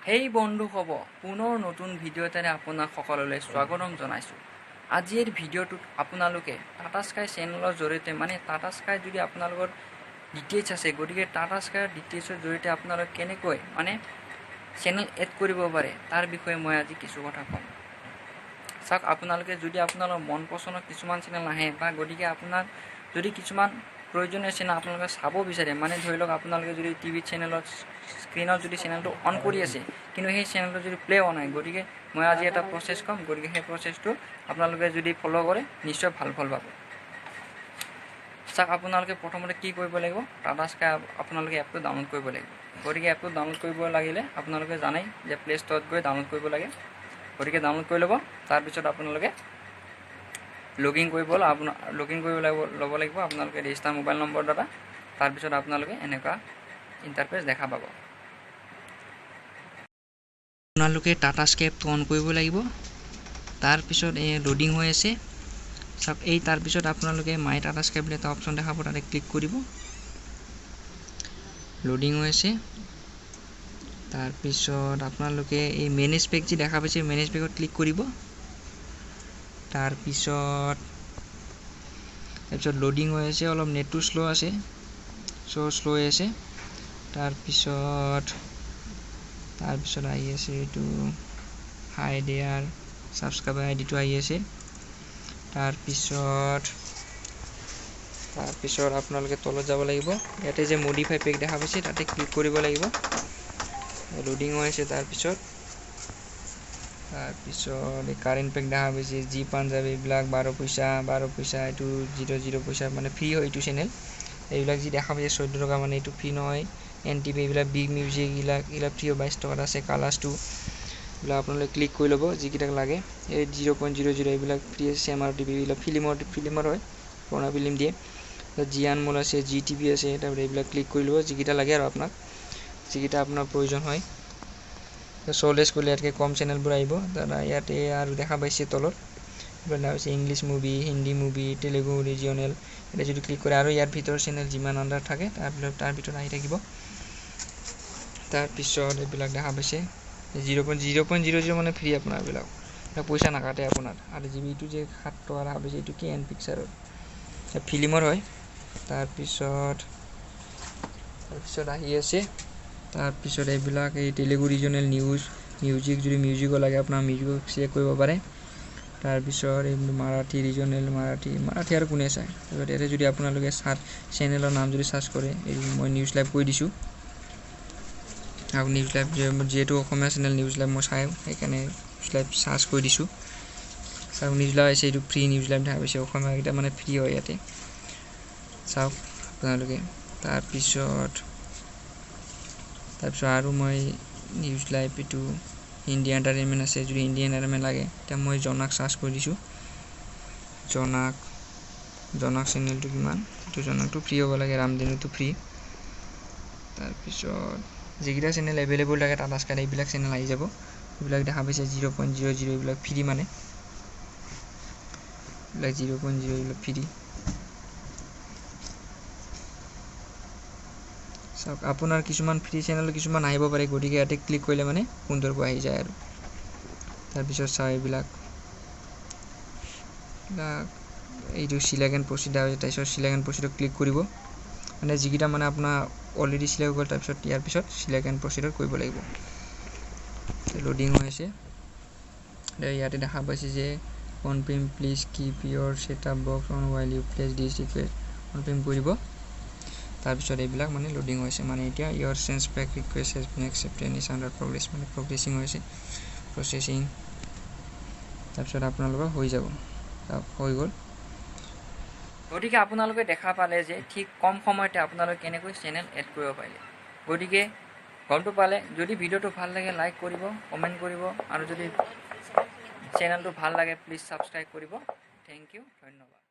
হেই বন্ধু হব পুনৰ নতুন ভিডিঅ'টাৰে আপোনাক সকলোলৈ স্বাগতম জনাইছোঁ। আজিৰ ভিডিঅ'টোত আপোনালোকে টাটা স্কাই চেনেলৰ জৰিয়তে টাটা স্কাই যদি আপোনালোকৰ ডিটেইলছ আছে, গতিকে টাটা স্কাইৰ ডিটেইলছৰ জৰিয়তে আপোনালোকে কেনেকৈ চেনেল এড কৰিব পাৰে তাৰ বিষয়ে মই আজি কিছু কথা ক'ম। চাওক, আপোনালোকে যদি আপোনালোকৰ মন পচন্দৰ কিছুমান চেনেল আহে বা গতিকে আপোনাৰ যদি কিছুমান প্ৰয়োজনীয় চেনেল আপোনালোকে চাব বিচাৰে, ধৰি লওক আপোনালোকে যদি টিভি চেনেলত স্ক্ৰীনত যদি চেনেলটো অন কৰি আছে কিন্তু সেই চেনেলটো যদি প্লে হোৱা নাই, গতিকে মই আজি এটা প্ৰচেছ ক'ম। গতিকে সেই প্ৰচেছটো আপোনালোকে যদি ফ'ল' কৰে নিশ্চয় ভাল ফল পাব। চাওক, আপোনালোকে প্ৰথমতে কি কৰিব লাগিব, টাটা স্কাই আপোনালোকে এপটো ডাউনলোড কৰিব লাগিব। গতিকে এপটো ডাউনলোড কৰিব লাগিলে আপোনালোকে জানেই যে প্লে ষ্ট'ৰত গৈ ডাউনলোড কৰিব লাগে। গতিকে ডাউনলোড কৰি ল'ব। তাৰপিছত আপোনালোকে লগ ইন কৰিব ল'ব লাগিব আপোনালোকে ৰেজিষ্টাৰ মোবাইল নম্বৰ দ্বাৰা। তাৰপিছত আপোনালোকে এনেকুৱা ইণ্টাৰফেচ দেখা পাব। আপোনালোকে টাটা স্কাই এপটো অন কৰিব লাগিব। তাৰপিছত লোডিং হৈ আছে চাওক, তাৰপিছত আপোনালোকে মাই টাটা স্কাই বুলি এটা অপশ্যন দেখাব, তাতে ক্লিক কৰিব। লোডিং হৈ আছে। তাৰপিছত আপোনালোকে এই মেনেজ পেক যি দেখা পাইছে, মেনেজ পেকত ক্লিক কৰিব। তাৰপিছত লোডিং হৈ আছে, অলপ নেটটো শ্ল' আছে, শ্ল' হৈ আছে। তাৰপিছত আহি আছে এইটো হাই দেয়াৰ ছাবস্ক্ৰাইবাৰ আইডিটো আহি আছে। তাৰপিছত আপোনালোকে তলত যাব লাগিব। ইয়াতে যে মডিফাই পেক দেখা পাইছে তাতে ক্লিক কৰিব লাগিব। লোডিং হৈ আছে। তাৰপিছত এই কাৰেণ্ট পেক দেখা পাইছে, জি পাঞ্জাবী, এইবিলাক 12 পইচা, এইটো 0 পইচা ফ্ৰী হয় এইটো চেনেল। এইবিলাক যি দেখা পাইছে 14 টকা, এইটো ফ্ৰী নহয়। NTV এইবিলাক বিগ মিউজিক এইবিলাক ফ্ৰী হয়, 22 টকাত আছে। কালাৰ্ছটো এইবিলাক আপোনালোকে ক্লিক কৰি ল'ব যিকেইটাক লাগে। এই 0.00 এইবিলাক ফ্ৰী আছে। MRTV এইবিলাক ফিল্মৰ হয়, পুৰণা ফিল্ম দিয়ে। জি আনমোল আছে, GTV আছে। তাৰপিছত এইবিলাক ক্লিক কৰি ল'ব যিকেইটা লাগে আৰু যিকেইটা আপোনাৰ প্ৰয়োজন হয়। চলেছ কৰিলে ইয়াতকৈ কম চেনেলবোৰ আহিব। ইয়াতে আৰু দেখা পাইছে তলত এইবিলাক দেখা পাইছে English movie, Hindi movie, Telugu regional. এতিয়া যদি ক্লিক কৰে আৰু ইয়াৰ ভিতৰৰ চেনেল যিমান আণ্ডাৰ থাকে তাৰ ভিতৰত আহি থাকিব। তাৰপিছত এইবিলাক দেখা পাইছে 0.00 ফ্ৰী আপোনাৰ এইবিলাক পইচা নাকাটে আপোনাৰ। আৰু এইটো যে 7 টকা দেখা পাইছে এইটো KN পিকচাৰৰ ফিল্মৰ হয়। তাৰপিছত আহি আছে। তাৰপিছত এইবিলাক এই তেলেগু ৰিজনেল মিউজিক যদি মিউজিকো লাগে আপোনাৰ মিউজিকো চিলেক্ট কৰিব পাৰে। তাৰপিছত এই মাৰাঠী ৰিজনেল, মাৰাঠী আৰু কোনে চায়। তাৰপিছত ইয়াতে যদি আপোনালোকে চেনেলৰ নাম যদি চাৰ্চ কৰে, এই মই নিউজ লাইভ কৈ দিছোঁ। আৰু নিউজ লাইভ যিহেতু অসমীয়া চেনেল নিউজ লাইভ মই চাই, সেইকাৰণে নিউজ লাইভ চাৰ্চ কৰি দিছোঁ। চাওক, নিউজ লাইভ আছে, এইটো ফ্ৰী নিউজ লাইভ দেখা পাইছে, অসমীয়াকেইটা ফ্ৰী হয় ইয়াতে। চাওক আপোনালোকে। তাৰপিছত আৰু মই নিউজ লাইভ এইটো হিন্দী এণ্টাৰটেইনমেণ্ট আছে, যদি হিন্দী এণ্টাৰটেইনমেণ্ট লাগে এতিয়া মই জনাক চাৰ্চ কৰি দিছোঁ। জনাক চেনেলটো কিমান, এইটো জনাকটো ফ্ৰী হ'ব লাগে, ৰামধেনুটো ফ্ৰী। তাৰপিছত যিকেইটা চেনেল এভেইলেবল থাকে টাটা স্কাইত এইবিলাক চেনেল আহি যাব। এইবিলাক দেখা পাইছে 0.00 এইবিলাক ফ্ৰী, এইবিলাক 0.00 এইবিলাক ফ্ৰী। চাওক, আপোনাৰ কিছুমান ফ্ৰী চেনেল কিছুমান আহিব পাৰে, গতিকে ইয়াতে ক্লিক কৰিলে সুন্দৰকৈ আহি যায় আৰু। তাৰপিছত চাওক এইবিলাক এইটো চিলেক্ট এণ্ড প্ৰচিড আছে। তাৰপিছত চিলেক্ট এণ্ড প্ৰচিডত ক্লিক কৰিব, যিকেইটা আপোনাৰ অলৰেডি চিলেক্ট হৈ গ'ল। তাৰপিছত ইয়াৰ পিছত চিলেক্ট এণ্ড প্ৰচিডত কৰিব লাগিব। লোডিং হৈ আছে। ইয়াতে দেখা পাইছে যে confirm please keep your setup box on while you place this request, confirm কৰিব। তাৰপিছত এইবিলাক লোডিং হৈছে, এতিয়া your change pack request has been accepted is under progress, progressing হৈছে, প্ৰচেছিং। তাৰপিছত আপোনালোকৰ হৈ যাব, হৈ গ'ল। গতিকে আপোনালোকে দেখা পালে যে ঠিক কম সময়তে আপোনালোকে কেনেকৈ চেনেল এড কৰিব পাৰিলে। গতিকে গমটো পালে। যদি ভিডিঅ'টো ভাল লাগে লাইক কৰিব, কমেণ্ট কৰিব, আৰু যদি চেনেলটো ভাল লাগে প্লিজ ছাবস্ক্ৰাইব কৰিব। থেংক ইউ, ধন্যবাদ।